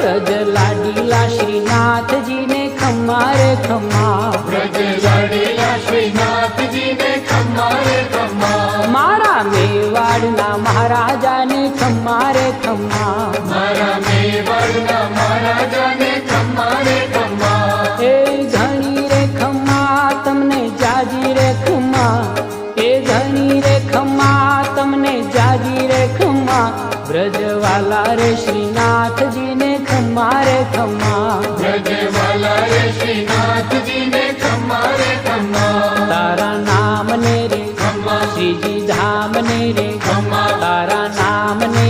व्रज लाडीला श्रीनाथ जी ने खम्मा रे खम्मा, व्रज लाडीला श्रीनाथ जी ने खम्मा रे खम्मा, मारा मेवाड़ना महाराजा ने खम्मा रे खम्मा, मारा मेवाड़ना महाराजा ने खम्मा रे खम्मा, ए धनी रे खम्मा तमने जाजी रे खम्मा, ए धनी रे खम्मा तमने जाजी रे खम्मा, ब्रजवाला रे श्रीनाथ जी ने खम्मा रे खम्मा, ब्रजवाला रे श्रीनाथ जी ने खम्मा रे खम्मा, तारा नाम ने रे खम्मा, श्रीजी धाम ने रे खम्मा, तारा नाम ने